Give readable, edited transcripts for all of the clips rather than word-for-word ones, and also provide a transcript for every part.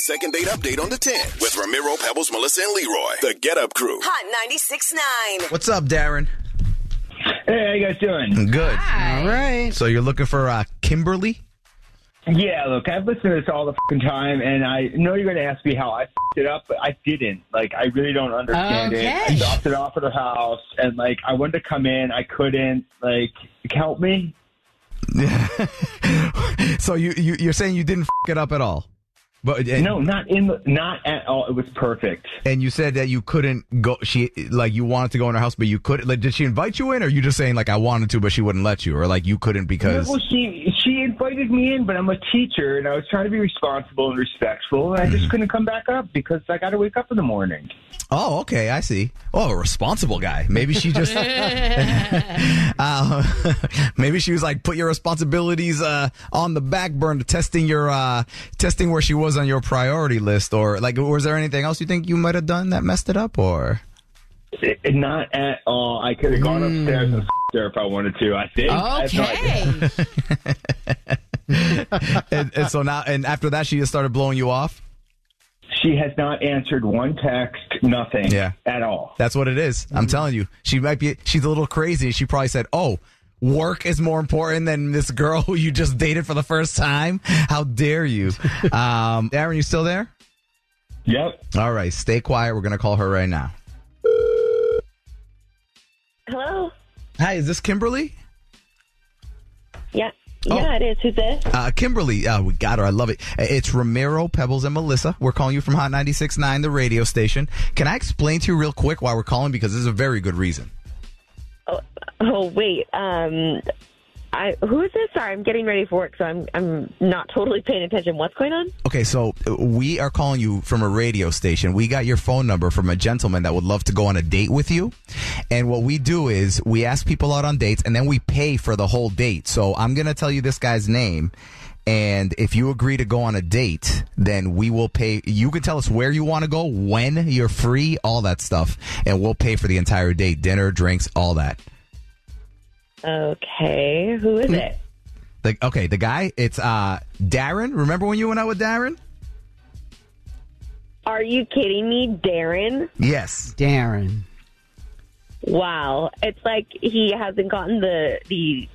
second date update on the 10 with Ramiro, Pebbles, Melissa, and Leroy. The Get Up Crew. Hot 96.9. What's up, Darren? Hey, how you guys doing? Good. Hi. All right. So you're looking for Kimberly? Yeah, look, I've listened to this all the fucking time, and I know you're going to ask me how I fucked it up, but I didn't. Like, I really don't understand it. I dropped it off at her house, and, like, I wanted to come in. I couldn't. Like, help me? So you're saying you didn't f*** it up at all? No, not at all. It was perfect. And you said that you couldn't go. You wanted to go in her house, but you couldn't. Like, did she invite you in, or you just saying like I wanted to, but she wouldn't let you, or like you couldn't because? Well, she invited me in, but I'm a teacher, and I was trying to be responsible and respectful, and I just couldn't come back up because I got to wake up in the morning. Oh, okay, I see. Oh, a responsible guy. Maybe she just, maybe she was like, put your responsibilities on the back burner, testing where she was on your priority list, or like, was there anything else you think you might have done that messed it up, or? Not at all. I could have gone upstairs and her if I wanted to. I think. Okay. and so now, and after that, she just started blowing you off. She has not answered one text, nothing at all. That's what it is. I'm telling you. She's a little crazy. She probably said, oh, work is more important than this girl who you just dated for the first time. How dare you? Aaron, you still there? Yep. All right. Stay quiet. We're going to call her right now. Hello? Hi, is this Kimberly? Yeah. Yeah, it is. Who's this? Kimberly, we got her. I love it. It's Ramiro, Pebbles, and Melissa. We're calling you from Hot 96.9, the radio station. Can I explain to you real quick why we're calling? Because this is a very good reason. Oh wait. Who is this? Sorry, I'm getting ready for work, so I'm not totally paying attention. What's going on? Okay, so we are calling you from a radio station. We got your phone number from a gentleman that would love to go on a date with you. And what we do is we ask people out on dates, and then we pay for the whole date. So I'm going to tell you this guy's name. And if you agree to go on a date, then we will pay. You can tell us where you want to go, when you're free, all that stuff. And we'll pay for the entire date, dinner, drinks, all that. Okay. Who is it? The guy, it's Darren. Remember when you went out with Darren? Are you kidding me, Darren? Yes. Darren. Wow. It's like he hasn't gotten the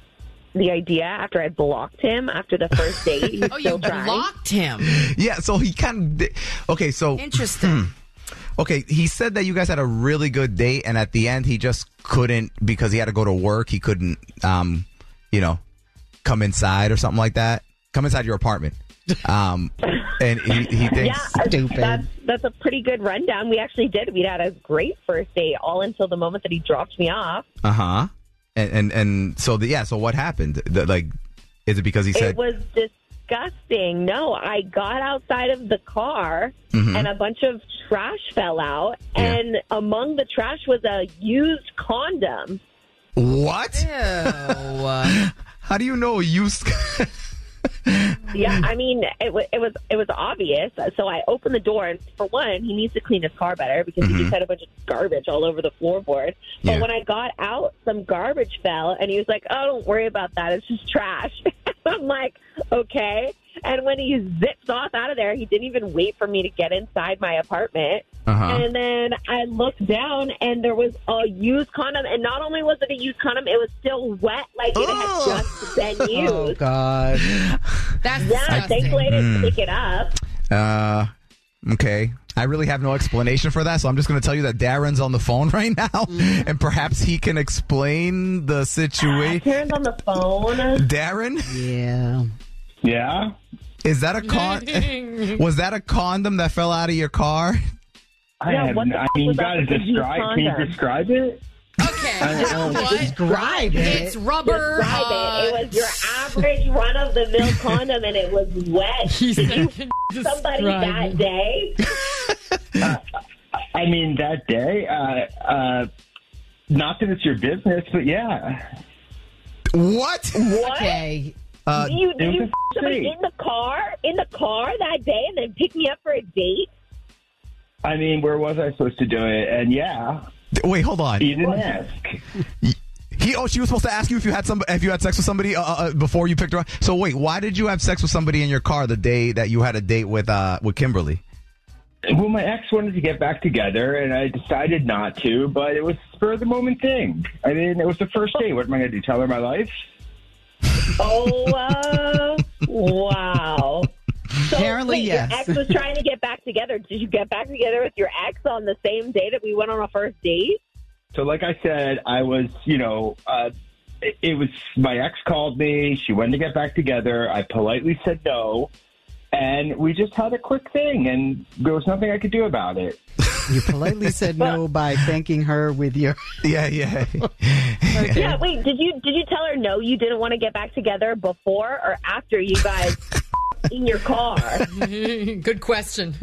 idea after I blocked him after the first date. He's you blocked him? Yeah, so he kind of... Okay, so... Interesting. Okay, he said that you guys had a really good date, and at the end, he just couldn't, because he had to go to work, he couldn't, come inside or something like that. Come inside your apartment. And he thinks... Yeah, stupid. That's a pretty good rundown. We actually did. We had a great first date, all until the moment that he dropped me off. Uh-huh. And so, so what happened? Is it because he said... It was disgusting. No, I got outside of the car and a bunch of trash fell out, and among the trash was a used condom. What? Ew. How do you know a used... Yeah, I mean, it was obvious. So I opened the door, and for one, he needs to clean his car better because he just had a bunch of garbage all over the floorboard. But when I got out, some garbage fell, and he was like, "Oh, don't worry about that. It's just trash." I'm like, "Okay." And when he zips off out of there, he didn't even wait for me to get inside my apartment. And then I looked down, and there was a used condom. And not only was it a used condom, it was still wet, like it had just been used. Oh, God. That's disgusting. Thankfully I didn't pick it up. Okay. I really have no explanation for that, so I'm just going to tell you that Darren's on the phone right now, and perhaps he can explain the situation. Darren's on the phone. Darren? Yeah. Yeah? Is that was that a condom that fell out of your car? Can you describe it? Okay. Describe it. It's rubber. Describe it. It was your average run-of-the-mill condom, and it was wet. Did you somebody that day? That day? Not that it's your business, but yeah. What? Okay. You somebody in the car that day, and then pick me up for a date? Where was I supposed to do it? And yeah. Wait, hold on. You didn't ask. She was supposed to ask you if you had sex with somebody before you picked her up. So wait, why did you have sex with somebody in your car the day that you had a date with Kimberly? Well, my ex wanted to get back together, and I decided not to, but it was a spur-of-the-moment thing. I mean, it was the first date. What am I going to do, tell her my life? Oh, wow. So, Apparently, yes. Your ex was trying to get back together. Did you get back together with your ex on the same day that we went on a first date? So like I said, I was, it was my ex called me. She wanted to get back together. I politely said no. And we just had a quick thing, and there was nothing I could do about it. You politely said no by thanking her with your... Yeah. Okay. Yeah, wait, did you tell her no, you didn't want to get back together before or after you guys in your car? Good question.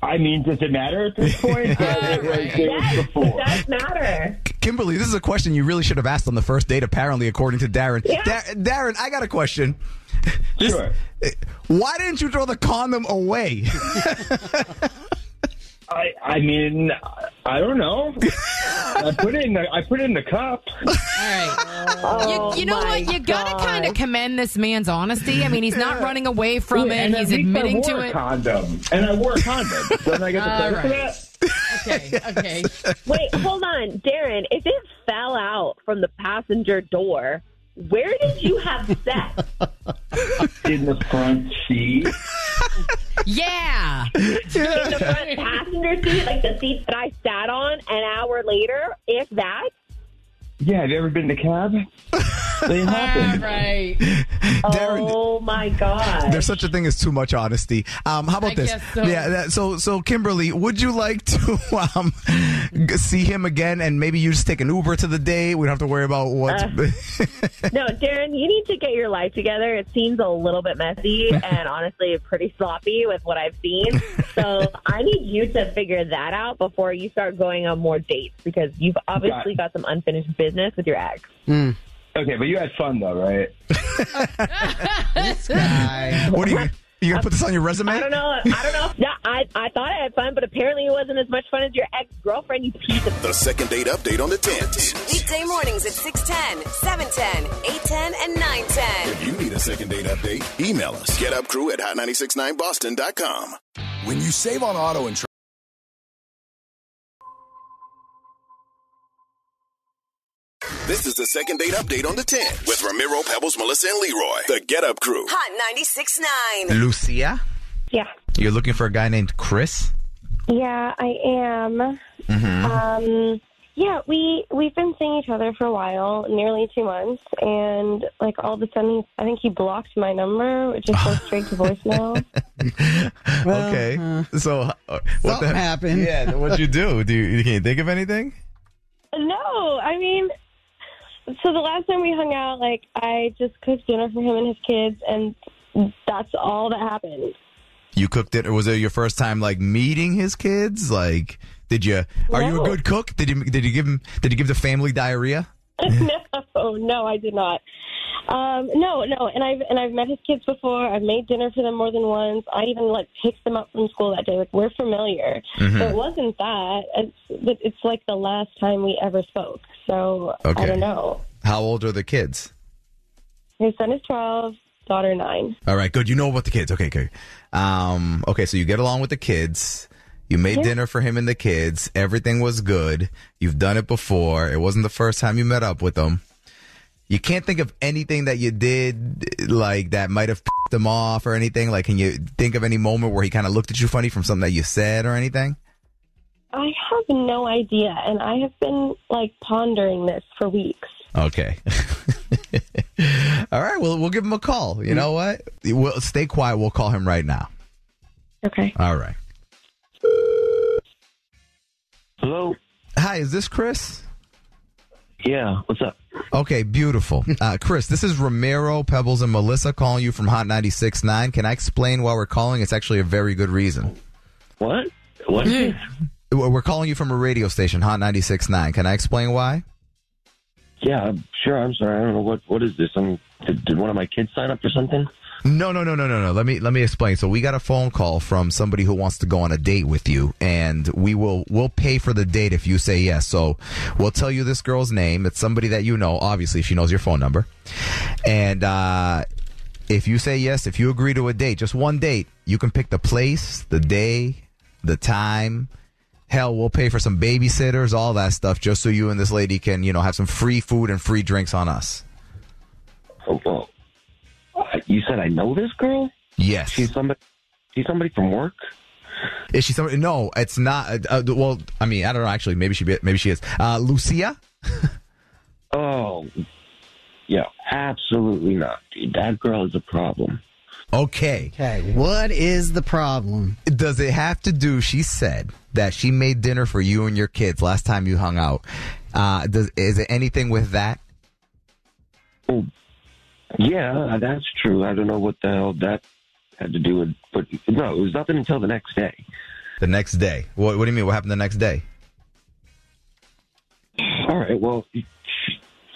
I mean, does it matter at this point? Yes, it does matter. Kimberly, this is a question you really should have asked on the first date, apparently, according to Darren. Yeah. Darren, I got a question. Sure. Why didn't you throw the condom away? I mean, I don't know. I put it in the cup. All right. Oh, you know what? You got to kind of commend this man's honesty. I mean, he's not running away from it. And He's admitting to it. And I wore a condom. Don't I get the credit for that? Okay. Wait, hold on. Darren, if it fell out from the passenger door, where did you have sex? In the front seat. Yeah. In the front passenger seat, like the seat that I sat on an hour later, if that? Yeah, have you ever been in a cab? They happen. Right. Darren, Oh, my God. there's such a thing as too much honesty. How about I this? guess so. Yeah. So Kimberly, would you like to see him again, and maybe you just take an Uber to the date? We don't have to worry about what. No, Darren, you need to get your life together. It seems a little bit messy and honestly pretty sloppy with what I've seen. So I need you to figure that out before you start going on more dates, because you've obviously got some unfinished business with your ex. Okay, but you had fun though, right? This guy. What are you gonna put this on your resume? I don't know. Yeah, I thought I had fun, but apparently it wasn't as much fun as your ex-girlfriend, you piece of... The second date update on the 10s. Weekday mornings at 6:10, 7:10, 8:10, and 9:10. If you need a second date update, email us. GetUpCrew@hot969boston.com. When you save on auto and This is the second date update on the 10 with Ramiro, Pebbles, Melissa, and Leroy. The Get Up Crew. Hot 96.9. Lucia, Yeah. you're looking for a guy named Chris? Yeah, I am. Yeah, we've been seeing each other for a while, nearly 2 months, and like all of a sudden, I think he blocked my number, which just goes straight to voicemail. Well, Okay. So something happened. Yeah, what'd you do? Can you think of anything? No, I mean, so the last time we hung out, like I just cooked dinner for him and his kids, and that's all that happened. You cooked it, or was it your first time like meeting his kids? Like, are you a good cook? Did you give the family diarrhea? No, I did not. No, and I've met his kids before. I've made dinner for them more than once. I even picked them up from school that day. Like, we're familiar. Mm-hmm. So it wasn't that. It's like the last time we ever spoke. So Okay. I don't know. How old are the kids? His son is 12, daughter 9. All right, good. You know about the kids. Okay, good. Okay, so you get along with the kids. You made dinner for him and the kids. Everything was good. You've done it before. It wasn't the first time you met up with them. You can't think of anything that you did like that might have pissed him off or anything. Like, can you think of any moment where he kind of looked at you funny from something that you said or anything? I have no idea, and I have been pondering this for weeks. Okay. All right. Well, we'll give him a call. You know what? We'll stay quiet. We'll call him right now. Okay. All right. Hello? Hi, is this Chris? Yeah, what's up? Okay, beautiful. Chris, this is Ramiro, Pebbles, and Melissa calling you from Hot 96.9. Can I explain why we're calling? It's actually a very good reason. What? What is this? We're calling you from a radio station, Hot 96.9. Can I explain why? Yeah, sure, I'm sorry. I don't know. What is this? Did one of my kids sign up for something? No. Let me explain. So we got a phone call from somebody who wants to go on a date with you, and we'll pay for the date if you say yes. So we'll tell you this girl's name. It's somebody that you know. Obviously, she knows your phone number. And if you say yes, if you agree to a date, just one date, you can pick the place, the day, the time. Hell, we'll pay for some babysitters, all that stuff, just so you and this lady can, have some free food and free drinks on us. Oh, well, you said I know this girl? Yes. She's somebody from work? Is she somebody? No, it's not. Well, I mean, I don't know. Actually, maybe she is. Lucia? Oh, yeah, absolutely not, dude. That girl is a problem. Okay. What is the problem? Does it have to do, she said that she made dinner for you and your kids last time you hung out. Is it anything with that? Oh, yeah, that's true. I don't know what the hell that had to do with, but no, it was nothing until the next day. The next day? What do you mean? What happened the next day? All right, well,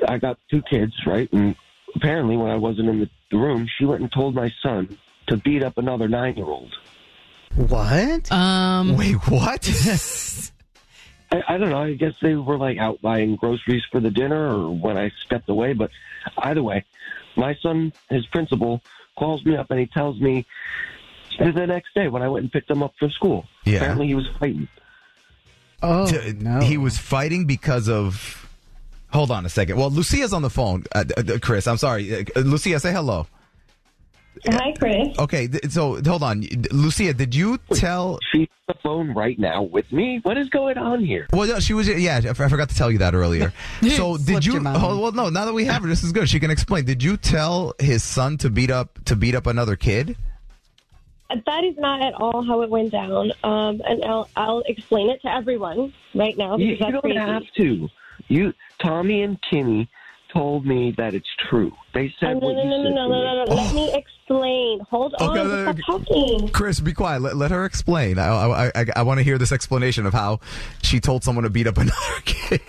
I got 2 kids, right? And apparently when I wasn't in the room, she went and told my son to beat up another 9-year-old. What? Wait, what? I don't know. I guess they were like out buying groceries for the dinner or when I stepped away. But either way, my son, his principal, calls me up and he tells me the next day when I went and picked him up from school. Yeah. Apparently he was fighting. Oh, no. He was fighting because of... Hold on a second. Well, Lucia's on the phone. Chris, I'm sorry. Lucia, say hello. Hi, Chris. Okay, so hold on. Lucia, did you tell... She's on the phone right now with me? What is going on here? Well, no, she was... Yeah, I forgot to tell you that earlier. So did you... well, no, now that we have her, this is good. She can explain. Did you tell his son to beat up another kid? That is not at all how it went down. And I'll explain it to everyone right now. You Because don't have to. Tommy and Kimmy told me that it's true. They said what you said. No. Let me explain. Hold on. Stop talking. Chris, be quiet. Let her explain. I want to hear this explanation of how she told someone to beat up another kid.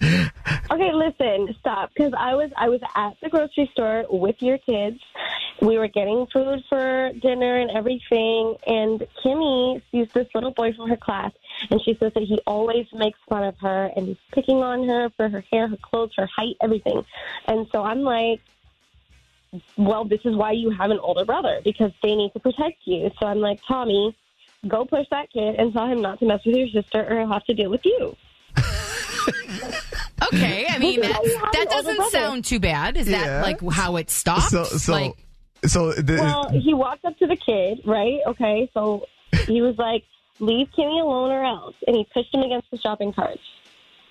Okay, listen, stop. Because I was at the grocery store with your kids. We were getting food for dinner and everything. And Kimmy sees this little boy from her class. And she says that he always makes fun of her and he's picking on her for her hair, her clothes, her height, everything. And so I'm like, well, this is why you have an older brother, because they need to protect you. So I'm like, Tommy, go push that kid and tell him not to mess with your sister or he'll have to deal with you. Okay, I mean, that doesn't sound too bad. Is that like how it stopped? Well, he walked up to the kid, right? Okay, so he was like, leave Kimmy alone or else. And he pushed him against the shopping carts.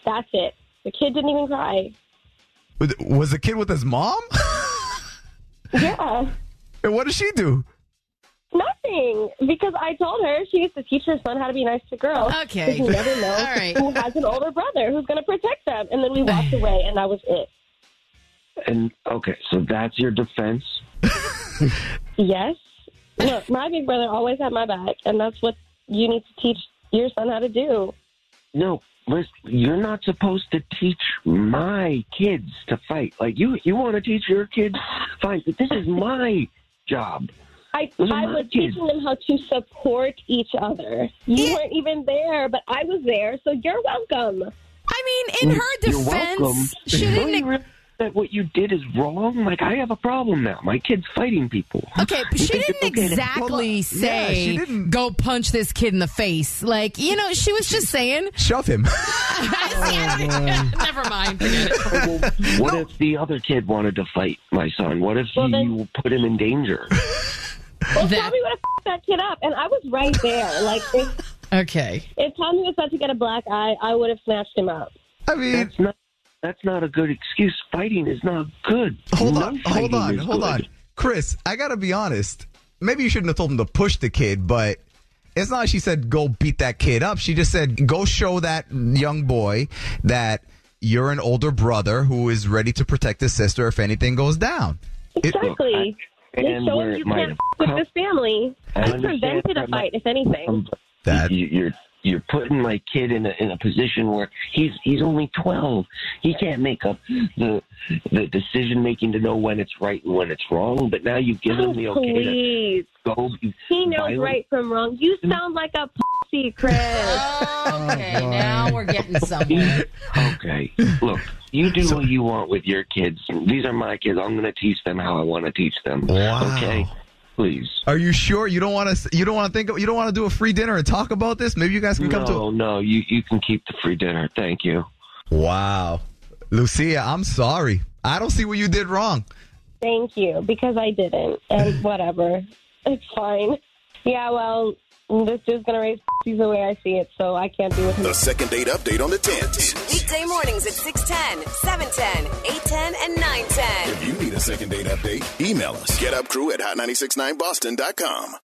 That's it. The kid didn't even cry. Was the kid with his mom? Yeah. And what did she do? Nothing. Because I told her she needs to teach her son how to be nice to girls. Okay. Because you never know who has an older brother who's going to protect them. And then we walked away, and that was it. And, okay, so that's your defense? Yes. Look, my big brother always had my back, and that's what you need to teach your son how to do. No, listen, you're not supposed to teach my kids to fight. Like, you want to teach your kids fight, but this is my job. I was teaching them how to support each other. You weren't even there, but I was there, so you're welcome. I mean, in her defense, she didn't... That what you did is wrong. Like, I have a problem now. My kid's fighting people. Okay, but she didn't exactly say, go punch this kid in the face. Like, she was just saying... Shove him. Never mind. Forget it. What if the other kid wanted to fight my son? What if you put him in danger? Well, Tommy would have f***ed that kid up, and I was right there. Like, if Tommy was about to get a black eye, I would have snatched him up. I mean... That's not a good excuse. Fighting is not good. Hold on. Chris, I got to be honest. Maybe you shouldn't have told him to push the kid, but it's not like she said, go beat that kid up. She just said, go show that young boy that you're an older brother who is ready to protect his sister if anything goes down. Exactly. Just show him you can't f*** with this family. It prevented a fight, if anything. You're you're putting my kid in a position where he's only 12. He can't make up the decision making to know when it's right and when it's wrong. But now you've given him the okay please. To go. He knows right from wrong. You sound like a pussy, Chris. Okay, now we're getting somewhere. Okay, look, you do what you want with your kids. These are my kids. I'm going to teach them how I want to teach them. Wow. Okay. Please. Are you sure you don't want to do a free dinner and talk about this? Maybe you guys can come to. No, you can keep the free dinner. Thank you. Wow, Lucia, I'm sorry. I don't see what you did wrong. Thank you, because I didn't, and whatever, it's fine. Yeah, well, this dude's gonna raise pussies the way I see it, so I can't be with him. The second date update on the 10th. Weekday mornings at 6:10, 7:10, 8:10, and 9:10. If you need a second date update, email us. GetUpCrew@hot969boston.com.